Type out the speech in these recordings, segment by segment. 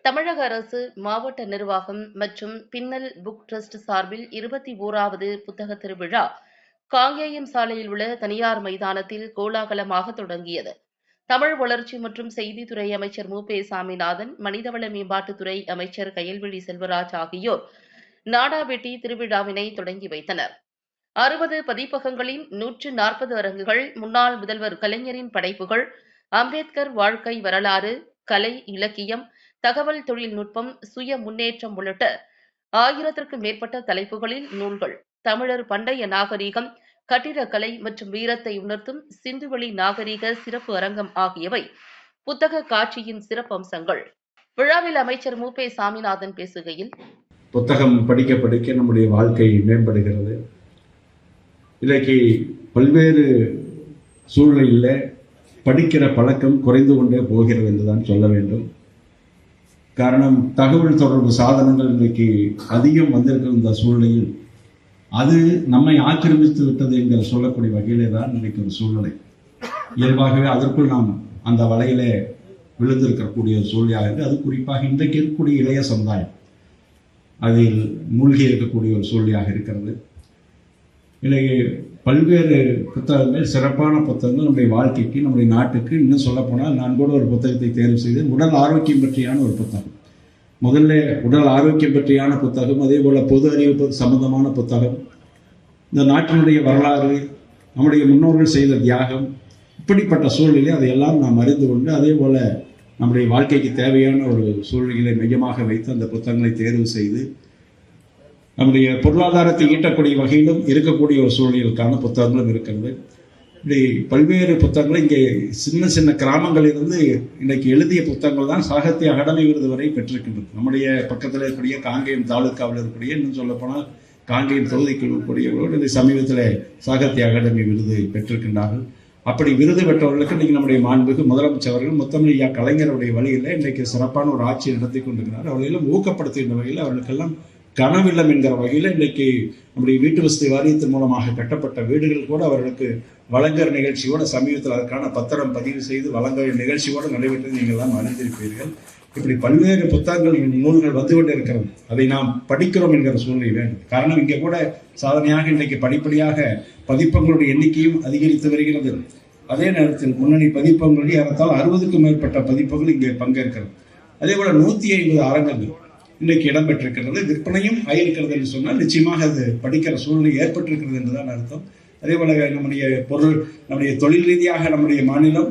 தமிழக அரசு, மாவட்ட நிர்வாகம் மற்றும் பின்னல் புக் டிரஸ்ட் சார்பில் 21வது புத்தக திருவிழா காங்கேயம் சாலையில் உள்ள தனியார் மைதானத்தில் கோலாகலமாக தொடங்கியது. தமிழ் வளர்ச்சி மற்றும் செய்தித்துறை அமைச்சர் சாமிநாதன், மனிதவள மேம்பாட்டுத்துறை அமைச்சர் கயல்விழி செல்வராஜ் ஆகியோர் நாடாவெட்டி திருவிழாவினை தொடங்கி வைத்தனர். 60 பதிப்பகங்களின் 140 அரங்குகள், முன்னாள் முதல்வர் கலைஞரின் படைப்புகள், அம்பேத்கர் வாழ்க்கை வரலாறு, கலை, இலக்கியம், தகவல் தொழில்நுட்பம், சுய முன்னேற்றம் உள்ளிட்ட 1000க்கும் மேற்பட்ட தலைப்புகளில் நூல்கள், தமிழர் பண்டைய நாகரீகம், கட்டிடக்கலை மற்றும் வீரத்தை உணர்த்தும் சிந்துவெளி நாகரீக சிறப்பு அரங்கம் ஆகியவை புத்தக காட்சியின் சிறப்பம்சங்கள். விழாவில் அமைச்சர் சாமிநாதன் பேசுகையில், புத்தகம் படிக்க படிக்க நம்முடைய வாழ்க்கை மேம்படுகிறது. இன்றைக்கு பல்வேறு சூழ்நிலையில் படிக்கிற பழக்கம் குறைந்து கொண்டே போகிறது என்றுதான் சொல்ல வேண்டும். காரணம், தகவல் தொடர்பு சாதனங்கள் இன்றைக்கு அதிகம் வந்திருக்கிற இந்த சூழ்நிலையில் அது நம்மை ஆக்கிரமித்து விட்டது என்கிற சொல்லக்கூடிய வகையிலே தான் இன்றைக்கு ஒரு சூழ்நிலை. இயல்பாகவே அதற்குள் நாம் அந்த வலையிலே விழுந்திருக்கக்கூடிய ஒரு சூழ்நிலையாக, அது குறிப்பாக இன்றைக்கு இருக்கக்கூடிய இளைய சமுதாயம் அதில் மூழ்கி இருக்கக்கூடிய ஒரு சூழ்நிலையாக இருக்கிறது. இன்றைக்கு பல்வேறு புத்தகங்கள், சிறப்பான புத்தகங்கள் நம்முடைய வாழ்க்கைக்கு, நம்முடைய நாட்டுக்கு, இன்னும் சொல்லப்போனால் நான் கூட ஒரு புத்தகத்தை தேர்வு செய்து உடல் ஆரோக்கியம் பற்றியான ஒரு புத்தகம். முதல்ல உடல் ஆரோக்கியம் பற்றியான புத்தகம், அதே போல பொது அறிவு சம்பந்தமான புத்தகம், இந்த நாட்டினுடைய வரலாறு, நம்முடைய முன்னோர்கள் செய்த தியாகம், இப்படிப்பட்ட சூழ்நிலை அதையெல்லாம் நாம் அறிந்து கொண்டு, அதே போல நம்முடைய வாழ்க்கைக்கு தேவையான ஒரு சூழ்நிலைகளை மையமாக வைத்து அந்த புத்தகங்களை தேர்வு செய்து நம்முடைய பொருளாதாரத்தை ஈட்டக்கூடிய வகையிலும் இருக்கக்கூடிய ஒரு சூழ்நிலைக்கான புத்தகங்களும் இருக்கிறது. இப்படி பல்வேறு புத்தகங்கள் இங்கே சின்ன சின்ன கிராமங்களிலிருந்து இன்றைக்கு எழுதிய புத்தகங்கள் தான் சாகித்ய அகாடமி விருது வரை பெற்றிருக்கின்றது. நம்முடைய பக்கத்தில் இருக்கக்கூடிய காங்கேயம் தாலுக்காவில் இருக்கக்கூடிய, இன்னும் சொல்லப்போனால் காங்கேயம் தொகுதிக்கு இருக்கக்கூடியவர்களோடு இந்த சமீபத்தில் சாகித்ய அகாடமி விருது பெற்றிருக்கின்றார்கள். அப்படி விருது பெற்றவர்களுக்கு இன்றைக்கு நம்முடைய மாண்புமிகு முதலமைச்சர்கள் முத்தமிழ் கலைஞருடைய வழியில் இன்றைக்கு சிறப்பான ஒரு ஆட்சி நடத்தி கொண்டிருக்கிறார். அவர்களெல்லாம் ஊக்கப்படுத்துகின்ற வகையில், அவர்களுக்கெல்லாம் கனவில்லம் என்கிற வகையில் இன்றைக்கு நம்முடைய வீட்டு வசதி வாரியத்தின் மூலமாக கட்டப்பட்ட வீடுகள் கூட அவர்களுக்கு வழங்குகிற நிகழ்ச்சியோடு சமீபத்தில் அதற்கான பத்திரம் பதிவு செய்து வழங்குகிற நிகழ்ச்சியோடு நடைபெற்றது நீங்கள் எல்லாம் அறிந்திருப்பீர்கள். இப்படி பல்வேறு புத்தகங்கள், நூல்கள் வந்துவிட்டு இருக்கிறது. அதை நாம் படிக்கிறோம் என்கிற சூழ்நிலை வேண்டும். காரணம், இங்கே கூட சாதனையாக இன்றைக்கு படிப்படியாக பதிப்பங்களுடைய எண்ணிக்கையும் அதிகரித்து வருகிறது. அதே நேரத்தில் முன்னணி பதிப்பங்களுடைய ஏறத்தால் 60க்கும் மேற்பட்ட பதிப்பங்கள் இங்கே பங்கேற்கிறது. அதே போல 150 அரங்கங்கள் இன்றைக்கு இடம்பெற்றிருக்கிறது. விற்பனையும் ஆயிருக்கிறது என்று சொன்னால் நிச்சயமாக அது படிக்கிற சூழ்நிலை ஏற்பட்டிருக்கிறது என்றுதான் அர்த்தம். அதே போல நம்முடைய தொழில் ரீதியாக நம்முடைய மாநிலம்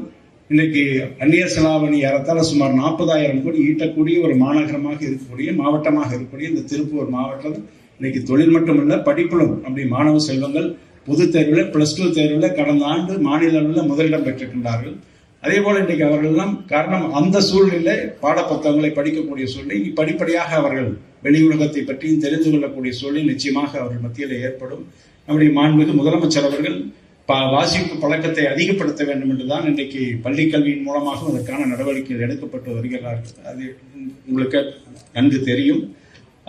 இன்றைக்கு அந்நிய செலாவணி ஏறத்தாழ சுமார் 40,000 கோடி ஈட்டக்கூடிய ஒரு மாநகரமாக இருக்கக்கூடிய, மாவட்டமாக இருக்கக்கூடிய இந்த திருப்பூர் மாவட்டம் இன்னைக்கு தொழில் மட்டுமல்ல, படிப்பிலும் நம்முடைய மாணவ செல்வங்கள் பொது தேர்வில், +2 தேர்வில் கடந்த ஆண்டு மாநில அளவில் முதலிடம் பெற்றிருக்கின்றார்கள். அதே போல இன்றைக்கு அவர்களெல்லாம் காரணம், அந்த சூழ்நிலை பாடப்புத்தகங்களை படிக்கக்கூடிய சூழ்நிலை, படிப்படியாக அவர்கள் வெளி உலகத்தை பற்றியும் தெரிந்து கொள்ளக்கூடிய சூழ்நிலை நிச்சயமாக அவர்கள் மத்தியில் ஏற்படும். நம்முடைய மாண்புமிகு முதலமைச்சர் அவர்கள் வாசிப்பு பழக்கத்தை அதிகப்படுத்த வேண்டும் என்றுதான் இன்றைக்கு பள்ளி கல்வியின் மூலமாக அதற்கான நடவடிக்கைகள் எடுக்கப்பட்டு வருகிறார்கள். அது உங்களுக்கு நன்கு தெரியும்.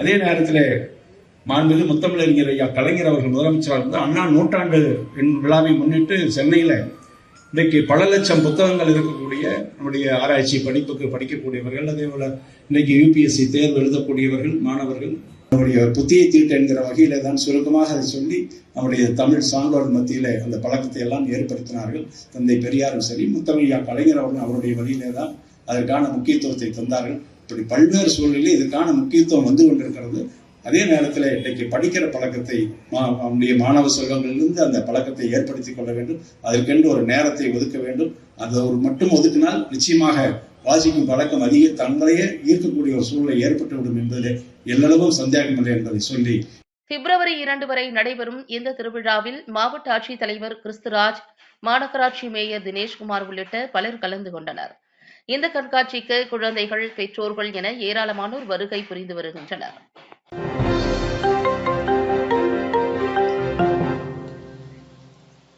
அதே நேரத்தில் மாண்புமிகு முத்தமிழறிஞர் ஐயா கலைஞர் அவர்கள் முதலமைச்சராக இருந்து அண்ணா நூற்றாண்டு விழாவை முன்னிட்டு சென்னையில் இன்றைக்கு பல லட்சம் புத்தகங்கள் இருக்கக்கூடிய நம்முடைய ஆராய்ச்சி படிப்புக்கு படிக்கக்கூடியவர்கள், அதே போல இன்றைக்கு UPSC தேர்வு எழுதக்கூடியவர்கள், மாணவர்கள் நம்முடைய புத்தியை தீட்டு என்கிற வகையில தான் சுருக்கமாக அதை சொல்லி நம்முடைய தமிழ் சான்றோர் மத்தியில அந்த பழக்கத்தை எல்லாம் ஏற்படுத்தினார்கள். தந்தை பெரியாரும் சரி, முத்தமிழ் கலைஞர் அவர்கள் அவருடைய வழியிலே தான் அதற்கான முக்கியத்துவத்தை தந்தார்கள். இப்படி பல்வேறு சூழ்நிலையில் இதற்கான முக்கியத்துவம் வந்து கொண்டிருக்கிறது. அதே நேரத்தில் இன்றைக்கு படிக்கிற பழக்கத்தை நம்முடைய மாணவ செல்வங்களிலிருந்து அந்த பழக்கத்தை ஏற்படுத்திக் கொள்ள வேண்டும். அதற்கென்று ஒரு நேரத்தை ஒதுக்க வேண்டும். அதை ஒரு மட்டும் ஒதுக்கினால் நிச்சயமாக வாசிக்கும் பழக்கம் அதிக தங்களையே ஈர்க்கக்கூடிய ஒரு சூழ்நிலை ஏற்பட்டுவிடும் என்பதிலே எல்லளவும் சந்தேகமில்லை என்பதை சொல்லி, பிப்ரவரி 2 வரை நடைபெறும் இந்த திருவிழாவில் மாவட்ட ஆட்சித்தலைவர் கிறிஸ்துராஜ், மாநகராட்சி மேயர் தினேஷ்குமார் உள்ளிட்ட பலர் கலந்து கொண்டனர். இந்த கண்காட்சிக்கு குழந்தைகள், பெற்றோர்கள் என ஏராளமானோர் வருகை புரிந்து வருகின்றனர்.